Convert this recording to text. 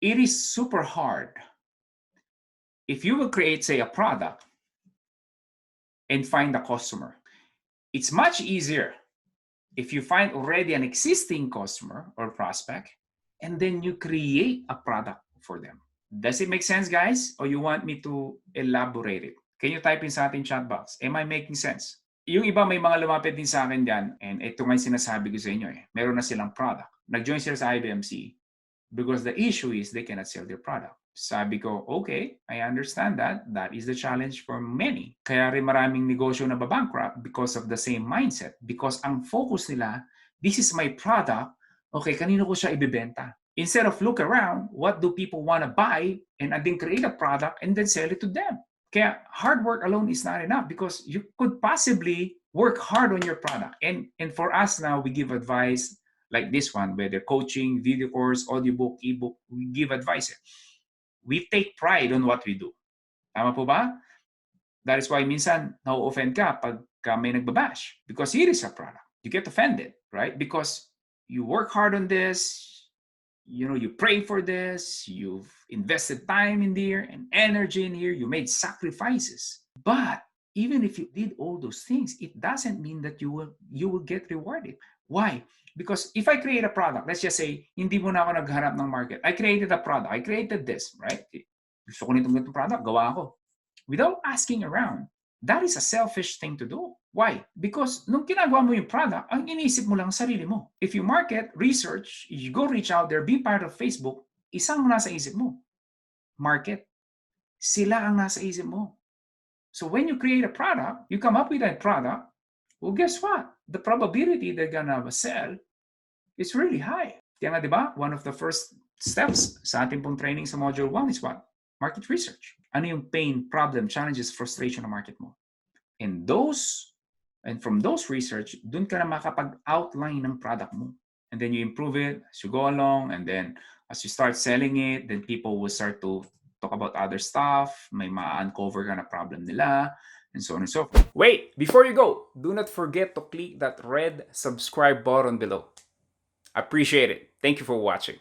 it is super hard if you will create, say, a product and find a customer. It's much easier if you find already an existing customer or prospect and then you create a product for them. Does it make sense, guys? Or you want me to elaborate it? Can you type in sa ating chat box? Am I making sense? Yung iba may mga lumapit din sa akin dyan, and ito nga yung sinasabi ko sa inyo meron na silang product. Nag-join sila sa IBMC because the issue is they cannot sell their product. Sabi ko, okay, I understand that. That is the challenge for many. Kaya rin maraming negosyo na babankrupt because of the same mindset. Because ang focus nila, this is my product, okay, kanino ko siya ibibenta? Instead of look around, what do people want to buy, and then create a product and then sell it to them. Kaya hard work alone is not enough because you could possibly work hard on your product. And for us now, we give advice like this one, whether coaching, video course, audiobook, ebook, we give advice. We take pride on what we do. Tama po ba? That is why minsan na-offend ka pag may nagbabash because it is a product. You get offended, right? Because you work hard on this, you pray for this, you've invested time in here and energy in here, you made sacrifices. But even if you did all those things, it doesn't mean that you will get rewarded. Why? Because if I create a product, let's just say, hindi mo na ako naghanap ng market. I created a product. I created this, right? Gusto ko nitong product, gawa ko. Without asking around. That is a selfish thing to do. Why? Because nung ginagawa mo yung product, ang iniisip mo lang sarili mo. If you market, research, you go reach out there, be part of Facebook, isang nasa isip mo. Market. Sila ang nasa isip mo. So when you create a product, you come up with that product, well, guess what? The probability they're gonna sell is really high. Kaya nga, di ba? One of the first steps sa ating pong training sa Module 1 is what? Market research. Ano yung pain, problem, challenges, frustration ng market mo? And from those research, dun ka na makapag-outline ng product mo. And then you improve it as you go along. And then as you start selling it, then people will start to talk about other stuff. May ma-uncover ka na problem nila. And so on and so forth. Wait, before you go, do not forget to click that red subscribe button below. Appreciate it. Thank you for watching.